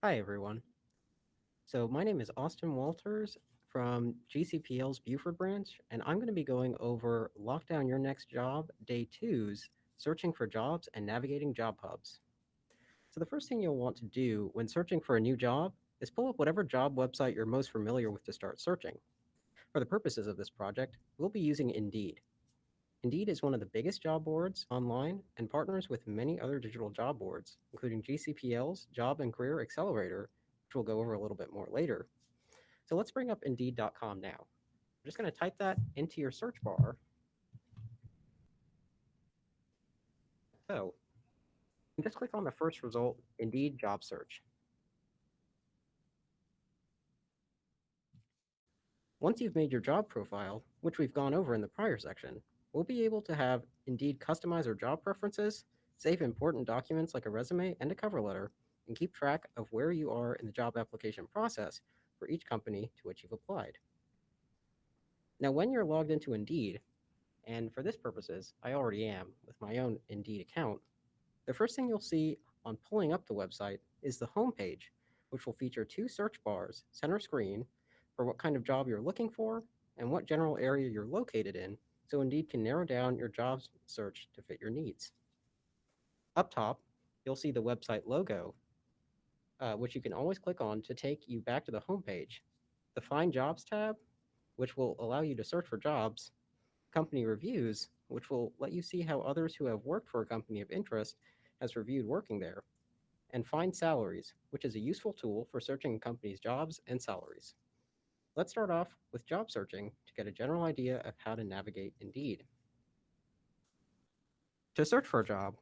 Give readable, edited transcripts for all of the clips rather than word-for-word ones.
Hi, everyone. So, my name is Austin Walters from GCPL's Buford branch, and I'm going to be going over Lockdown Your Next Job Day 2's Searching for Jobs and Navigating Job Hubs. So, the first thing you'll want to do when searching for a new job is pull up whatever job website you're most familiar with to start searching. For the purposes of this project, we'll be using Indeed. Indeed is one of the biggest job boards online and partners with many other digital job boards, including GCPL's Job and Career Accelerator, which we'll go over a little bit more later. So let's bring up Indeed.com now. I'm just going to type that into your search bar. So, and just click on the first result, Indeed Job Search. Once you've made your job profile, which we've gone over in the prior section, we'll be able to have Indeed customize our job preferences, save important documents like a resume and a cover letter, and keep track of where you are in the job application process for each company to which you've applied. Now, when you're logged into Indeed, and for this purposes, I already am with my own Indeed account, the first thing you'll see on pulling up the website is the home page, which will feature two search bars center screen for what kind of job you're looking for and what general area you're located in, so Indeed can narrow down your job search to fit your needs. Up top, you'll see the website logo, which you can always click on to take you back to the home page. The Find Jobs tab, which will allow you to search for jobs, company reviews, which will let you see how others who have worked for a company of interest has reviewed working there, and Find Salaries, which is a useful tool for searching a company's jobs and salaries. Let's start off with job searching to get a general idea of how to navigate Indeed. To search for a job,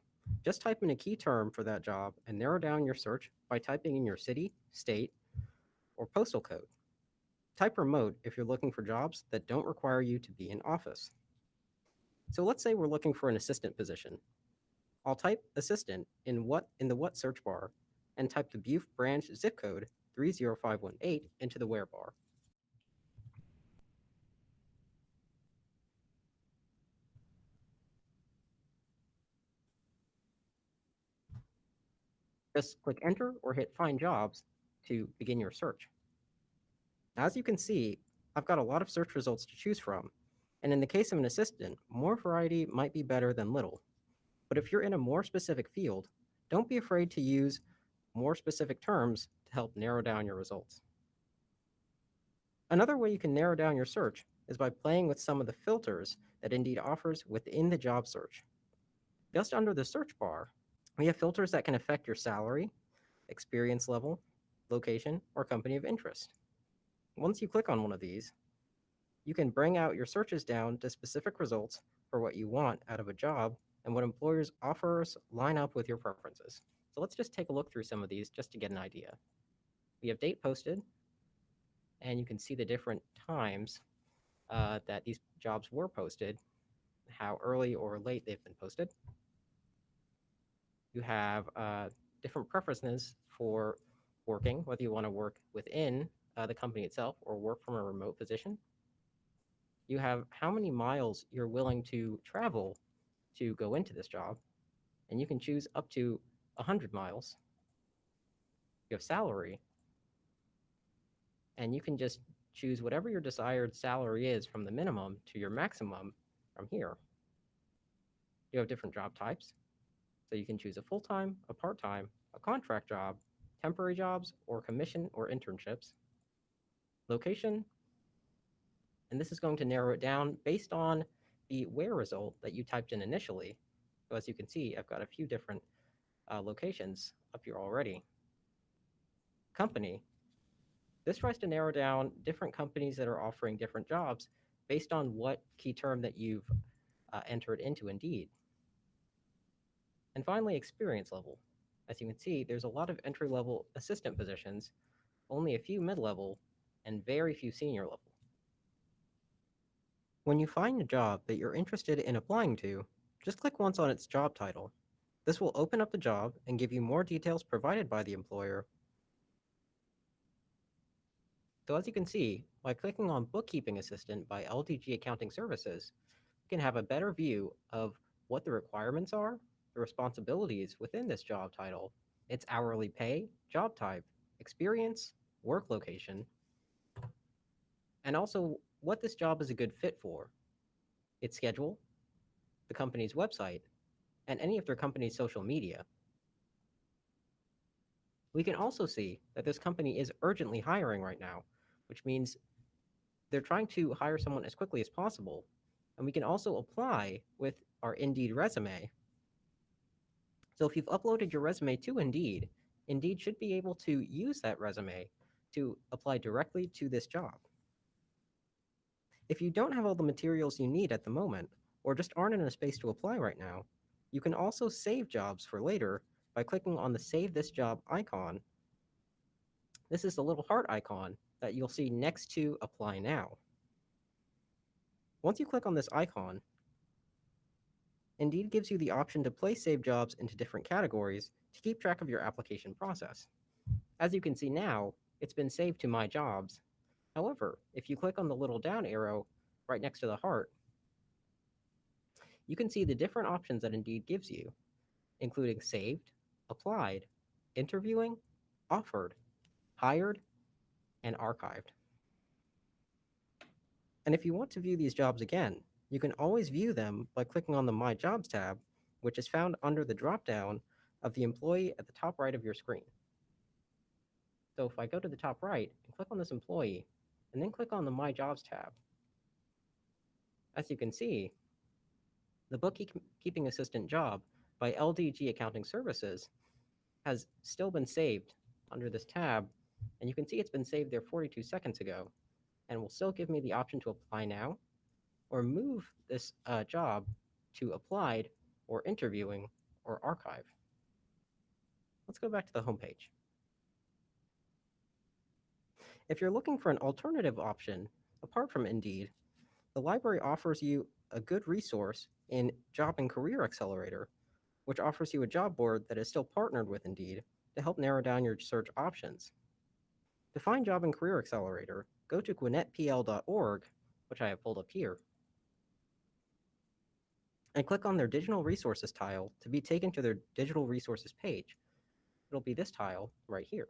just type in a key term for that job and narrow down your search by typing in your city, state, or postal code. Type remote if you're looking for jobs that don't require you to be in office. So let's say we're looking for an assistant position. I'll type assistant in the what search bar and type the Buf branch zip code 30518 into the where bar. Just click enter or hit find jobs to begin your search. As you can see, I've got a lot of search results to choose from, and in the case of an assistant, more variety might be better than little. But if you're in a more specific field, don't be afraid to use more specific terms to help narrow down your results. Another way you can narrow down your search is by playing with some of the filters that Indeed offers within the job search. Just under the search bar, we have filters that can affect your salary, experience level, location, or company of interest. Once you click on one of these, you can bring out your searches down to specific results for what you want out of a job and what employers offers line up with your preferences. So let's just take a look through some of these just to get an idea. We have date posted, and you can see the different times that these jobs were posted, how early or late they've been posted. You have different preferences for working, whether you want to work within the company itself or work from a remote position. You have how many miles you're willing to travel to go into this job, and you can choose up to 100 miles. You have salary, and you can just choose whatever your desired salary is from the minimum to your maximum from here. You have different job types, so you can choose a full-time, a part-time, a contract job, temporary jobs, or commission or internships. Location, and this is going to narrow it down based on the where result that you typed in initially. So as you can see, I've got a few different locations up here already. Company, this tries to narrow down different companies that are offering different jobs based on what key term that you've entered into Indeed. And finally, experience level. As you can see, there's a lot of entry-level assistant positions, only a few mid-level, and very few senior level. When you find a job that you're interested in applying to, just click once on its job title. This will open up the job and give you more details provided by the employer. So as you can see, by clicking on Bookkeeping Assistant by LDG Accounting Services, you can have a better view of what the requirements are, the responsibilities within this job title, its hourly pay, job type, experience, work location, and also what this job is a good fit for, its schedule, the company's website, and any of their company's social media. We can also see that this company is urgently hiring right now, which means they're trying to hire someone as quickly as possible. And we can also apply with our Indeed resume. So if you've uploaded your resume to Indeed, Indeed should be able to use that resume to apply directly to this job. If you don't have all the materials you need at the moment, or just aren't in a space to apply right now, you can also save jobs for later by clicking on the Save This Job icon. This is the little heart icon that you'll see next to Apply Now. Once you click on this icon, Indeed gives you the option to place saved jobs into different categories to keep track of your application process. As you can see now, it's been saved to My Jobs. However, if you click on the little down arrow right next to the heart, you can see the different options that Indeed gives you, including saved, applied, interviewing, offered, hired, and archived. And if you want to view these jobs again, you can always view them by clicking on the My Jobs tab, which is found under the dropdown of the employee at the top right of your screen. So if I go to the top right and click on this employee, and then click on the My Jobs tab, as you can see, the bookkeeping assistant job by LDG Accounting Services has still been saved under this tab, and you can see it's been saved there 42 seconds ago, and will still give me the option to apply now or move this job to applied or interviewing or archive. Let's go back to the homepage. If you're looking for an alternative option apart from Indeed, the library offers you a good resource in Job and Career Accelerator, which offers you a job board that is still partnered with Indeed to help narrow down your search options. To find Job and Career Accelerator, go to gwinnetpl.org, which I have pulled up here, and click on their Digital Resources tile to be taken to their Digital Resources page. It'll be this tile right here.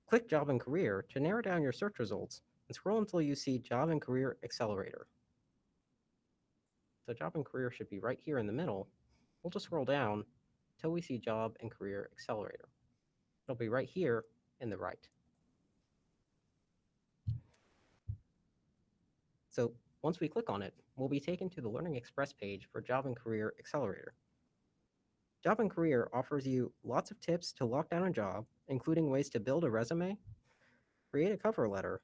Click Job and Career to narrow down your search results and scroll until you see Job and Career Accelerator. So Job and Career should be right here in the middle. We'll just scroll down until we see Job and Career Accelerator. It'll be right here in the right. So once we click on it, we'll be taken to the Learning Express page for Job and Career Accelerator. Job and Career offers you lots of tips to lock down a job, including ways to build a resume, create a cover letter,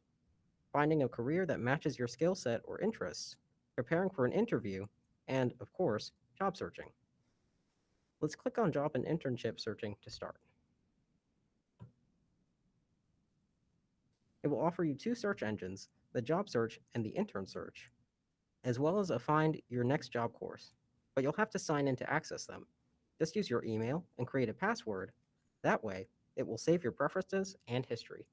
finding a career that matches your skill set or interests, preparing for an interview, and, of course, job searching. Let's click on job and internship searching to start. It will offer you two search engines, the job search and the intern search, as well as a find your next job course, but you'll have to sign in to access them. Just use your email and create a password. That way, it will save your preferences and history.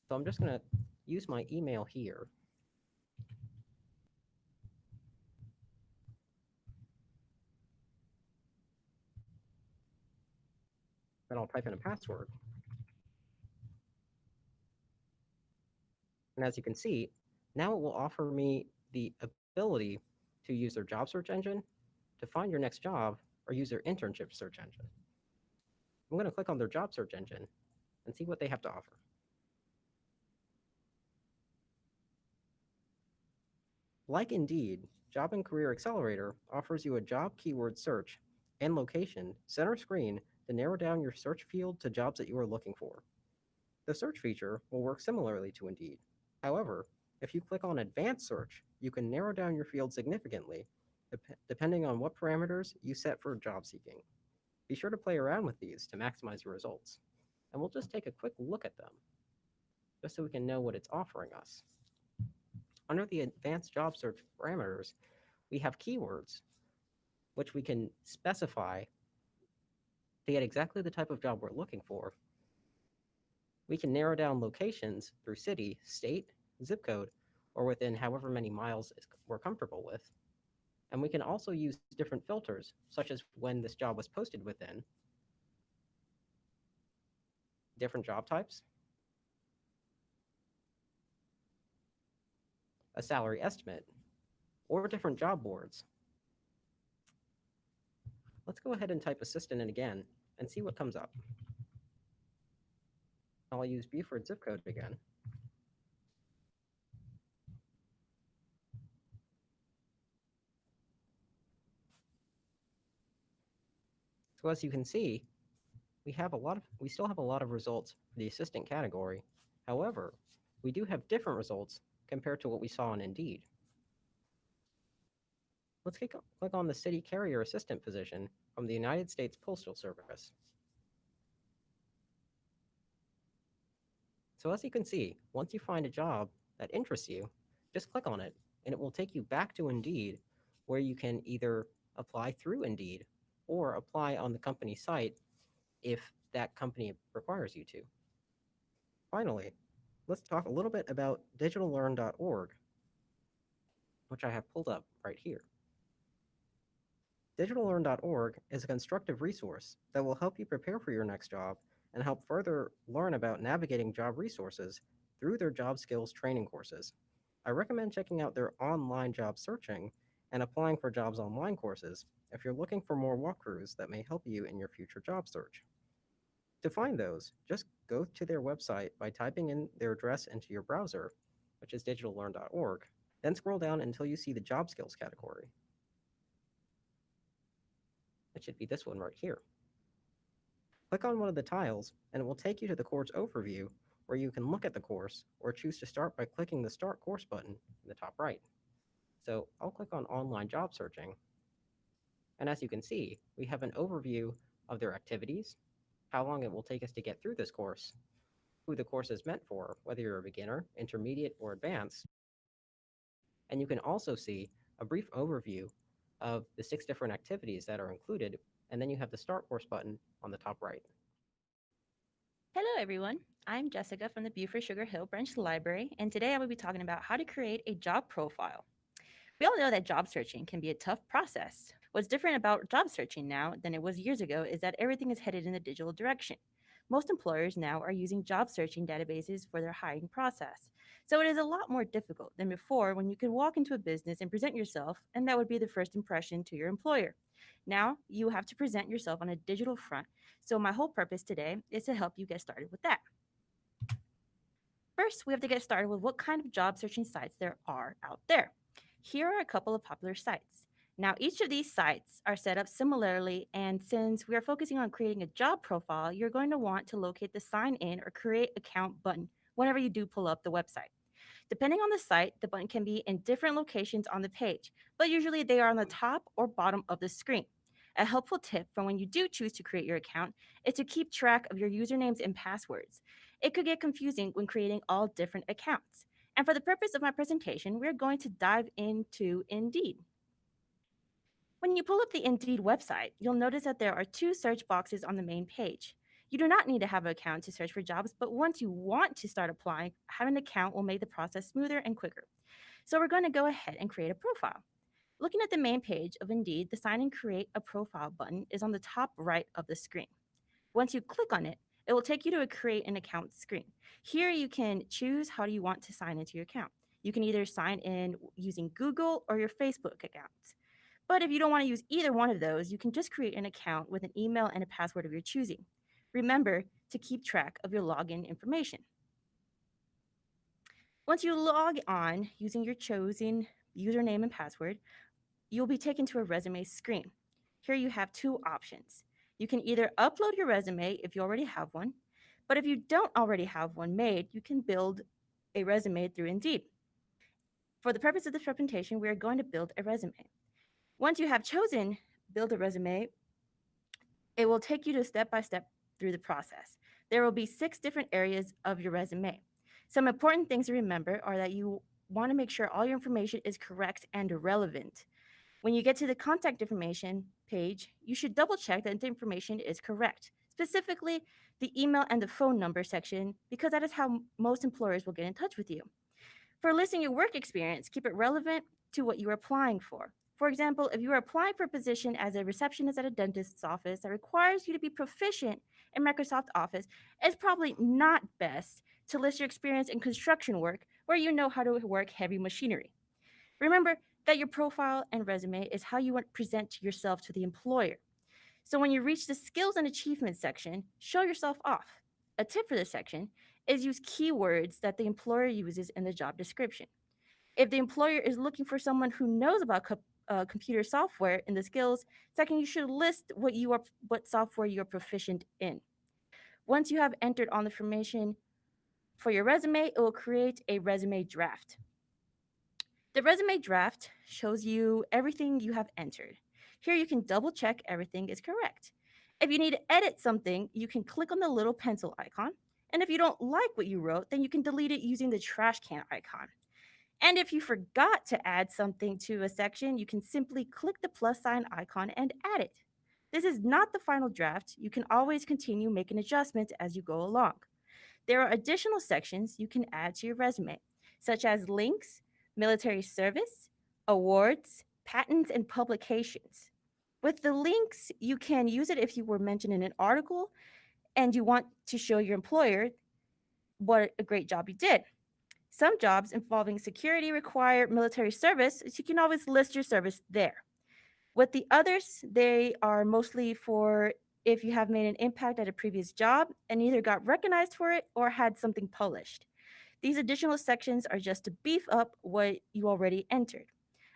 So I'm just going to use my email here. Then I'll type in a password. And as you can see, now it will offer me the ability to use their job search engine to find your next job or use their internship search engine. I'm going to click on their job search engine and see what they have to offer. Like Indeed, Job and Career Accelerator offers you a job keyword search and location center screen to narrow down your search field to jobs that you are looking for. The search feature will work similarly to Indeed. However, if you click on Advanced Search, you can narrow down your field significantly, depending on what parameters you set for job seeking. Be sure to play around with these to maximize your results. And we'll just take a quick look at them, just so we can know what it's offering us. Under the Advanced Job Search parameters, we have keywords, which we can specify to get exactly the type of job we're looking for. We can narrow down locations through city, state, zip code, or within however many miles we're comfortable with. And we can also use different filters, such as when this job was posted within, different job types, a salary estimate, or different job boards. Let's go ahead and type assistant in again and see what comes up. I'll use Buford zip code again. So as you can see, we still have a lot of results for the assistant category. However, we do have different results compared to what we saw on Indeed. Let's click on the City Carrier Assistant position from the United States Postal Service. So as you can see, once you find a job that interests you, just click on it and it will take you back to Indeed, where you can either apply through Indeed or apply on the company site if that company requires you to. Finally, let's talk a little bit about digitallearn.org, which I have pulled up right here. Digitallearn.org is a constructive resource that will help you prepare for your next job and help further learn about navigating job resources through their job skills training courses. I recommend checking out their online job searching and applying for jobs online courses if you're looking for more walkthroughs that may help you in your future job search. To find those, just go to their website by typing in their address into your browser, which is digitallearn.org, then scroll down until you see the job skills category. It should be this one right here. Click on one of the tiles and it will take you to the course overview where you can look at the course or choose to start by clicking the Start Course button in the top right. So I'll click on Online Job Searching. And as you can see, we have an overview of their activities, how long it will take us to get through this course, who the course is meant for, whether you're a beginner, intermediate, or advanced. And you can also see a brief overview of the 6 different activities that are included, and then you have the Start Course button on the top right. Hello, everyone. I'm Jessica from the Buford Sugar Hill Branch Library, and today I will be talking about how to create a job profile. We all know that job searching can be a tough process. What's different about job searching now than it was years ago is that everything is headed in the digital direction. Most employers now are using job searching databases for their hiring process. So it is a lot more difficult than before when you could walk into a business and present yourself, and that would be the first impression to your employer. Now you have to present yourself on a digital front. So my whole purpose today is to help you get started with that. First, we have to get started with what kind of job searching sites there are out there. Here are a couple of popular sites. Now, each of these sites are set up similarly, and since we are focusing on creating a job profile, you're going to want to locate the sign in or create account button whenever you do pull up the website. Depending on the site, the button can be in different locations on the page, but usually they are on the top or bottom of the screen. A helpful tip for when you do choose to create your account is to keep track of your usernames and passwords. It could get confusing when creating all different accounts. And for the purpose of my presentation, we're going to dive into Indeed. When you pull up the Indeed website, you'll notice that there are 2 search boxes on the main page. You do not need to have an account to search for jobs, but once you want to start applying, having an account will make the process smoother and quicker. So we're going to go ahead and create a profile. Looking at the main page of Indeed, the Sign and Create a Profile button is on the top right of the screen. Once you click on it, it will take you to a Create an Account screen. Here you can choose how you want to sign into your account. You can either sign in using Google or your Facebook accounts. But if you don't want to use either one of those, you can just create an account with an email and a password of your choosing. Remember to keep track of your login information. Once you log on using your chosen username and password, you'll be taken to a resume screen. Here you have 2 options. You can either upload your resume if you already have one, but if you don't already have one made, you can build a resume through Indeed. For the purpose of this presentation, we are going to build a resume. Once you have chosen build a resume, it will take you to step by step through the process. There will be 6 different areas of your resume. Some important things to remember are that you want to make sure all your information is correct and relevant. When you get to the contact information page, you should double check that the information is correct, specifically the email and the phone number section, because that is how most employers will get in touch with you. For listing your work experience, keep it relevant to what you are applying for. For example, if you are applying for a position as a receptionist at a dentist's office that requires you to be proficient in Microsoft Office, it's probably not best to list your experience in construction work where you know how to work heavy machinery. Remember that your profile and resume is how you want to present yourself to the employer. So when you reach the skills and achievements section, show yourself off. A tip for this section is use keywords that the employer uses in the job description. If the employer is looking for someone who knows about computer software in the skills section, you should list what software you are proficient in. Once you have entered all the information for your resume, it will create a resume draft. The resume draft shows you everything you have entered. Here you can double check everything is correct. If you need to edit something, you can click on the little pencil icon. And if you don't like what you wrote, then you can delete it using the trash can icon. And if you forgot to add something to a section, you can simply click the plus sign icon and add it. This is not the final draft. You can always continue making adjustments as you go along. There are additional sections you can add to your resume, such as links, military service, awards, patents, and publications. With the links, you can use it if you were mentioned in an article and you want to show your employer what a great job you did. Some jobs involving security require military service, so you can always list your service there. With the others, they are mostly for if you have made an impact at a previous job and either got recognized for it or had something published. These additional sections are just to beef up what you already entered.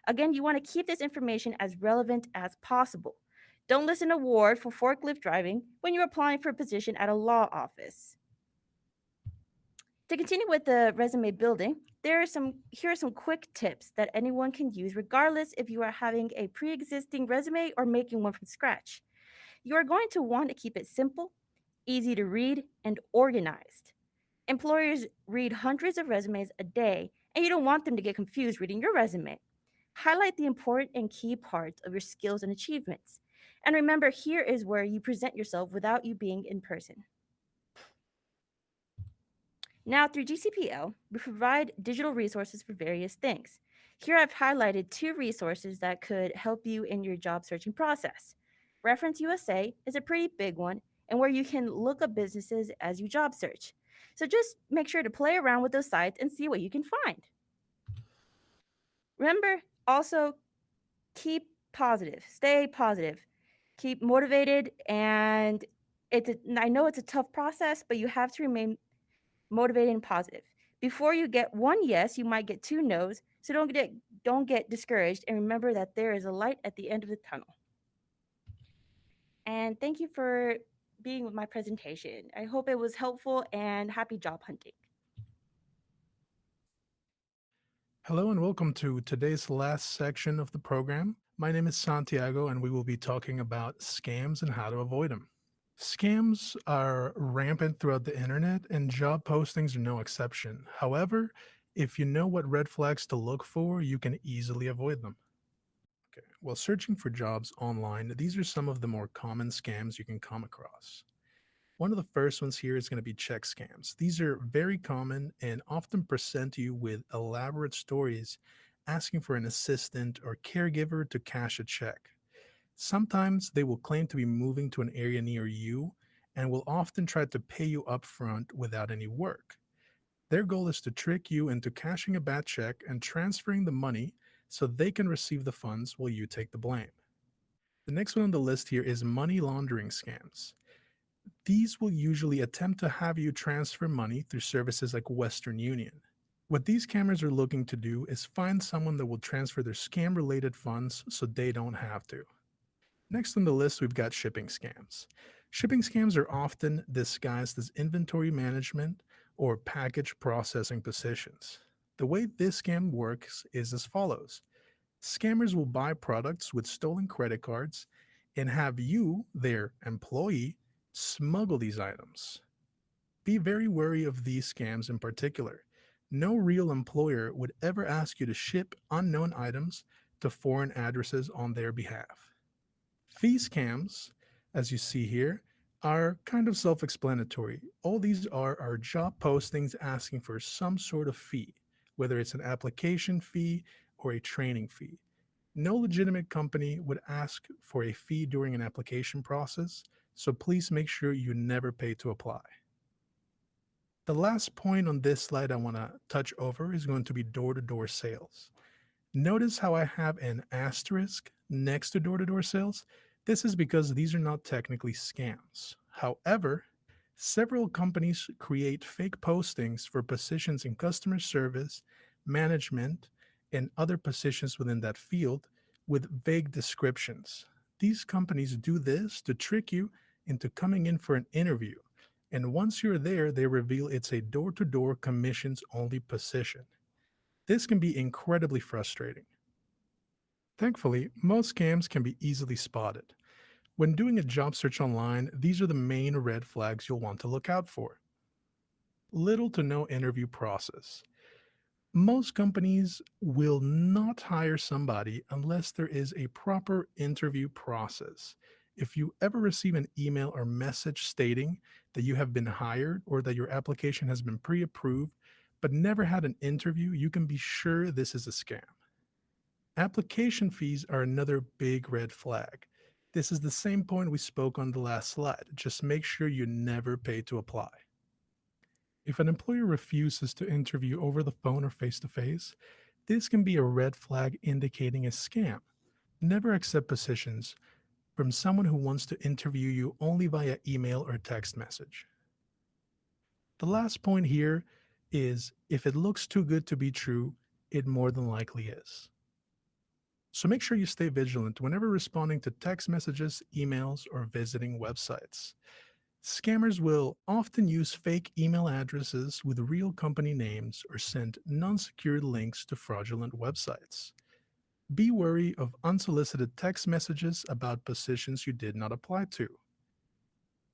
Again, you want to keep this information as relevant as possible. Don't list an award for forklift driving when you're applying for a position at a law office. To continue with the resume building, here are some quick tips that anyone can use regardless if you are having a pre-existing resume or making one from scratch. You are going to want to keep it simple, easy to read, and organized. Employers read hundreds of resumes a day, and you don't want them to get confused reading your resume. Highlight the important and key parts of your skills and achievements. And remember, here is where you present yourself without you being in person. Now, through GCPL, we provide digital resources for various things. Here I've highlighted two resources that could help you in your job searching process. Reference USA is a pretty big one and where you can look up businesses as you job search. So just make sure to play around with those sites and see what you can find. Remember, also keep positive, stay positive, keep motivated, and I know it's a tough process, but you have to remain motivated and positive. Before you get one yes, you might get two no's. So don't get discouraged and remember that there is a light at the end of the tunnel. And thank you for being with my presentation. I hope it was helpful and happy job hunting. Hello and welcome to today's last section of the program. My name is Santiago, and we will be talking about scams and how to avoid them. Scams are rampant throughout the internet, and job postings are no exception. However, if you know what red flags to look for, you can easily avoid them. Okay. While searching for jobs online, these are some of the more common scams you can come across. One of the first ones here is going to be check scams. These are very common and often present you with elaborate stories asking for an assistant or caregiver to cash a check. Sometimes they will claim to be moving to an area near you and will often try to pay you upfront without any work. Their goal is to trick you into cashing a bad check and transferring the money so they can receive the funds while you take the blame. The next one on the list here is money laundering scams. These will usually attempt to have you transfer money through services like Western Union. What these scammers are looking to do is find someone that will transfer their scam related funds so they don't have to. Next on the list, we've got shipping scams. Shipping scams are often disguised as inventory management or package processing positions. The way this scam works is as follows: scammers will buy products with stolen credit cards and have you, their employee, smuggle these items. Be very wary of these scams in particular. No real employer would ever ask you to ship unknown items to foreign addresses on their behalf. Fee scams, as you see here, are kind of self explanatory. All these are job postings asking for some sort of fee, whether it's an application fee or a training fee. No legitimate company would ask for a fee during an application process, so please make sure you never pay to apply. The last point on this slide I want to touch over is going to be door to door sales. Notice how I have an asterisk next to door sales? This is because these are not technically scams. However, several companies create fake postings for positions in customer service, management, and other positions within that field with vague descriptions. These companies do this to trick you into coming in for an interview. And once you're there, they reveal it's a door to door commissions only position. This can be incredibly frustrating. Thankfully, most scams can be easily spotted. When doing a job search online, these are the main red flags you'll want to look out for. Little to no interview process. Most companies will not hire somebody unless there is a proper interview process. If you ever receive an email or message stating that you have been hired or that your application has been pre approved but never had an interview, you can be sure this is a scam. Application fees are another big red flag. This is the same point we spoke on the last slide. Just make sure you never pay to apply. If an employer refuses to interview over the phone or face to face, this can be a red flag indicating a scam. Never accept positions from someone who wants to interview you only via email or text message. The last point here is if it looks too good to be true, it more than likely is. So make sure you stay vigilant whenever responding to text messages, emails, or visiting websites. Scammers will often use fake email addresses with real company names or send non secured links to fraudulent websites. Be wary of unsolicited text messages about positions you did not apply to.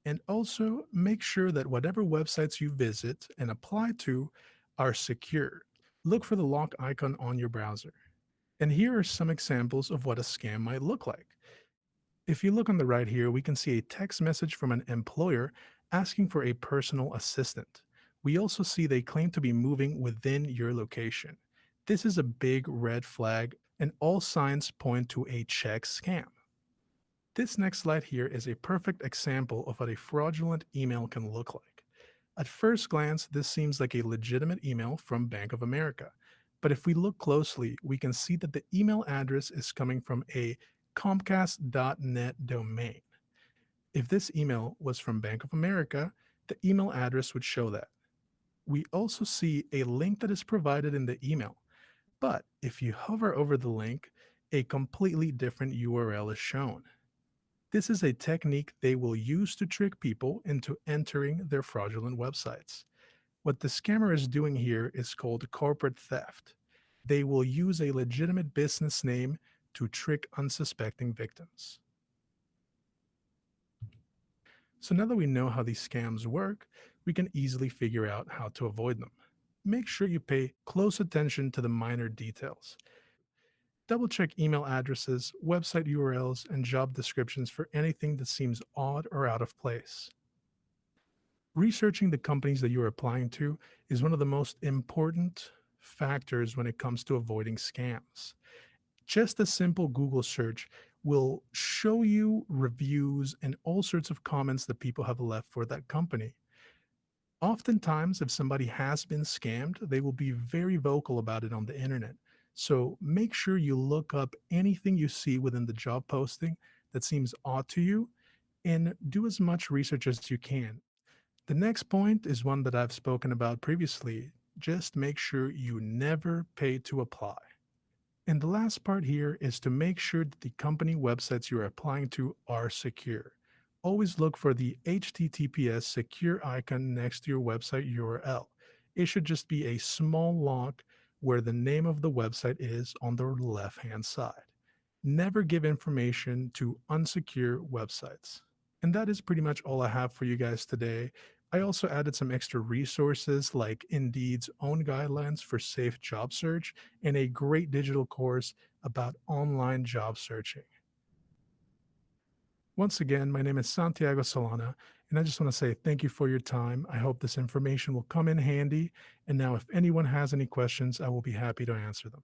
And also make sure that whatever websites you visit and apply to are secure. Look for the lock icon on your browser. And here are some examples of what a scam might look like. If you look on the right here, we can see a text message from an employer asking for a personal assistant. We also see they claim to be moving within your location. This is a big red flag, and all signs point to a check scam. This next slide here is a perfect example of what a fraudulent email can look like. At first glance, this seems like a legitimate email from Bank of America. But if we look closely, we can see that the email address is coming from a Comcast.net domain. If this email was from Bank of America, the email address would show that. We also see a link that is provided in the email. But if you hover over the link, a completely different URL is shown. This is a technique they will use to trick people into entering their fraudulent websites. What the scammer is doing here is called corporate theft. They will use a legitimate business name to trick unsuspecting victims. So now that we know how these scams work, we can easily figure out how to avoid them. Make sure you pay close attention to the minor details. Double check email addresses, website URLs, and job descriptions for anything that seems odd or out of place. Researching the companies that you're applying to is one of the most important factors when it comes to avoiding scams. Just a simple Google search will show you reviews and all sorts of comments that people have left for that company. Oftentimes, if somebody has been scammed, they will be very vocal about it on the internet. So make sure you look up anything you see within the job posting that seems odd to you and do as much research as you can. The next point is one that I've spoken about previously. Just make sure you never pay to apply. And the last part here is to make sure that the company websites you're applying to are secure. Always look for the HTTPS secure icon next to your website URL. It should just be a small lock where the name of the website is on the left-hand side. Never give information to unsecure websites. And that is pretty much all I have for you guys today. I also added some extra resources like Indeed's own guidelines for safe job search and a great digital course about online job searching. Once again, my name is Santiago Solana, and I just want to say thank you for your time. I hope this information will come in handy. And now, if anyone has any questions, I will be happy to answer them.